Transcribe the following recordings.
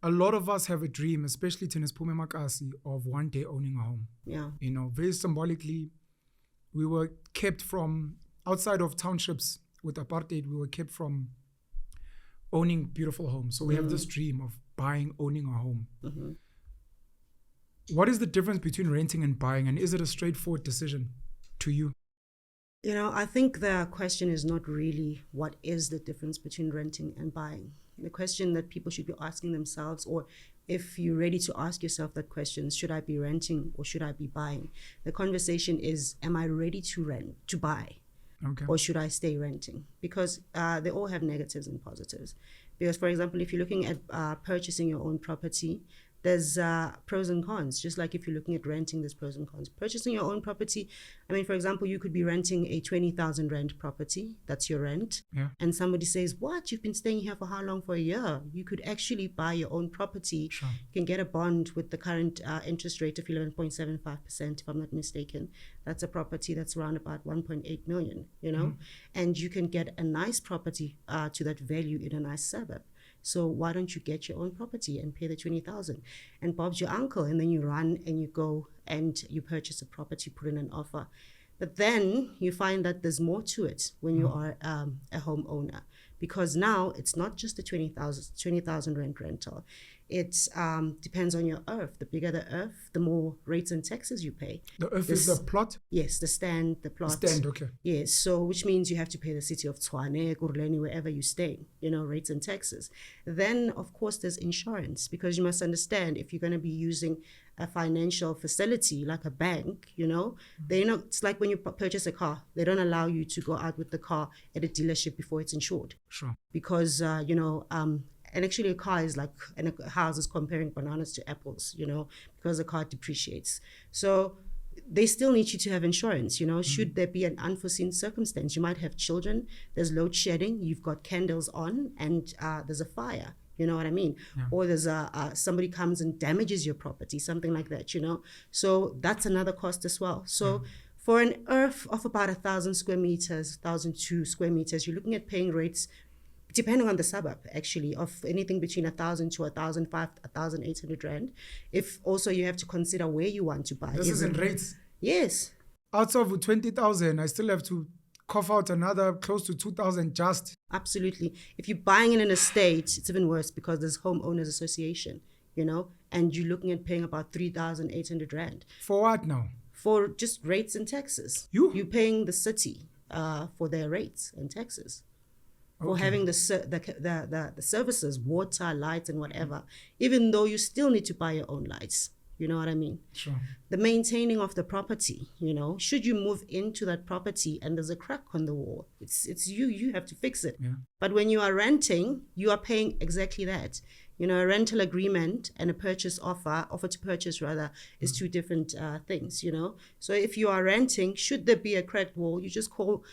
A lot of us have a dream, especially Tennis Pume Makasi, of one day owning a home. Yeah. You know, very symbolically, we were kept from outside of townships with apartheid, we were kept from owning beautiful homes. So we have this dream of owning a home. Mm-hmm. What is the difference between renting and buying? And is it a straightforward decision to you? You know, I think the question is not really what is the difference between renting and buying. The question that people should be asking themselves, or if you're ready to ask yourself that question, should I be renting or should I be buying? The conversation is, am I ready to buy? Okay. Or should I stay renting? Because they all have negatives and positives. Because, for example, if you're looking at purchasing your own property, there's pros and cons. Just like if you're looking at renting, there's pros and cons. Purchasing your own property, I mean, for example, you could be renting a 20,000 rand property. That's your rent. Yeah. And somebody says, what? You've been staying here for how long? For a year. You could actually buy your own property. Sure. You can get a bond with the current interest rate of 11.75%, if I'm not mistaken. That's a property that's around about 1.8 million, you know? And you can get a nice property to that value in a nice suburb. So why don't you get your own property and pay the 20,000? And Bob's your uncle, and then you run and you go and you purchase a property, put in an offer. But then you find that there's more to it when you are a homeowner, because now it's not just the 20,000 rent rental. It depends on your earth. The bigger the earth, the more rates and taxes you pay. The earth is the plot? Yes, the stand, the plot. The stand, okay. Yes, so which means you have to pay the city of Tshwane, Kurleni, wherever you stay, you know, rates and taxes. Then, of course, there's insurance, because you must understand, if you're going to be using a financial facility like a bank, you know, it's like when you purchase a car, they don't allow you to go out with the car at a dealership before it's insured. Sure. Because, and actually a car is like, and a house is comparing bananas to apples, you know, because the car depreciates. So they still need you to have insurance, you know, should there be an unforeseen circumstance. You might have children, there's load shedding, you've got candles on, and there's a fire. You know what I mean? Yeah. Or there's somebody comes and damages your property, something like that, you know? So that's another cost as well. So for an earth of about 1,000 square meters, 1,002 square meters, you're looking at paying rates, depending on the suburb, actually, of anything between 1,000 to 1,500, 1,800 rand. If also you have to consider where you want to buy. This is in rates? Yes. Out of 20,000, I still have to cough out another close to 2,000 just. Absolutely. If you're buying in an estate, it's even worse, because there's homeowners association, you know, and you're looking at paying about 3,800 rand. For what now? For just rates and taxes. You're paying the city for their rates and taxes. For having the services, water, lights, and whatever, even though you still need to buy your own lights. You know what I mean? Sure. The maintaining of the property, you know, should you move into that property and there's a crack on the wall, it's you have to fix it. Yeah. But when you are renting, you are paying exactly that. You know, a rental agreement and a purchase offer to purchase rather, is two different things, you know. So if you are renting, should there be a cracked wall, you just call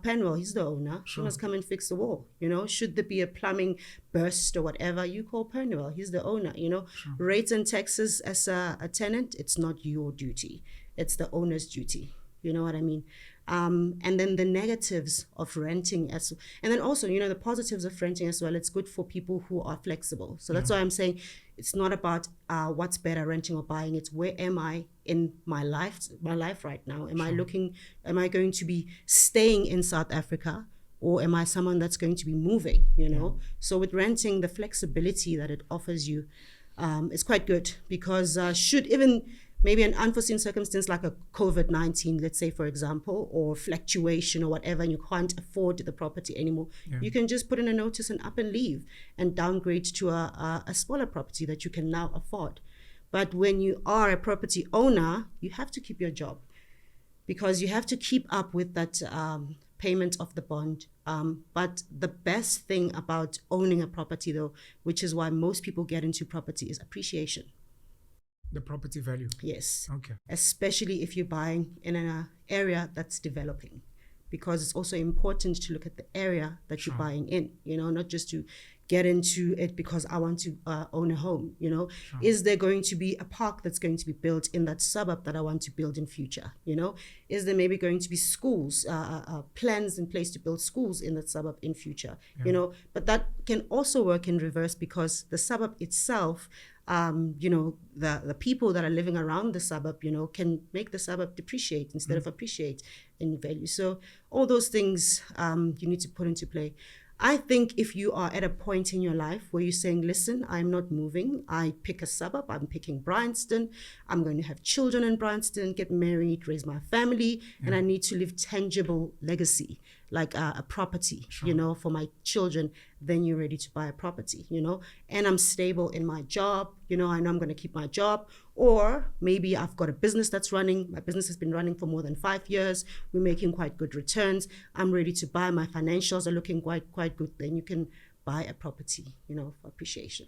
Penuel, he's the owner. Sure. He must come and fix the wall. You know, should there be a plumbing burst or whatever, you call Penuel, he's the owner. You know, sure. Rates and taxes as a tenant, it's not your duty, it's the owner's duty. You know what I mean? And then the negatives of renting and then also, you know, the positives of renting as well. It's good for people who are flexible. So that's why I'm saying it's not about what's better, renting or buying. It's where am I in my life right now? Am I going to be staying in South Africa, or am I someone that's going to be moving, you know? So with renting, the flexibility that it offers you is quite good, because should even maybe an unforeseen circumstance like a COVID-19, let's say, for example, or fluctuation or whatever, and you can't afford the property anymore, you can just put in a notice and up and leave and downgrade to a smaller property that you can now afford. But when you are a property owner, you have to keep your job, because you have to keep up with that payment of the bond. But the best thing about owning a property, though, which is why most people get into property, is appreciation. The property value. Yes. Okay. Especially if you're buying in an area that's developing, because it's also important to look at the area that you're buying in, you know, not just to get into it because I want to own a home, you know? Sure. Is there going to be a park that's going to be built in that suburb that I want to build in future, you know? Is there maybe going to be schools, plans in place to build schools in that suburb in future, you know? But that can also work in reverse because the suburb itself, you know, the people that are living around the suburb, you know, can make the suburb depreciate instead of appreciate in value. So all those things you need to put into play. I think if you are at a point in your life where you're saying, listen, I'm not moving, I pick a suburb, I'm picking Bryanston, I'm going to have children in Bryanston, get married, raise my family, and I need to leave tangible legacy, like a property, you know, for my children, then you're ready to buy a property, you know, and I'm stable in my job, you know, I know I'm going to keep my job, or maybe I've got a business that's running, my business has been running for more than 5 years, we're making quite good returns, I'm ready to buy, my financials are looking quite good, then you can buy a property, you know, for appreciation.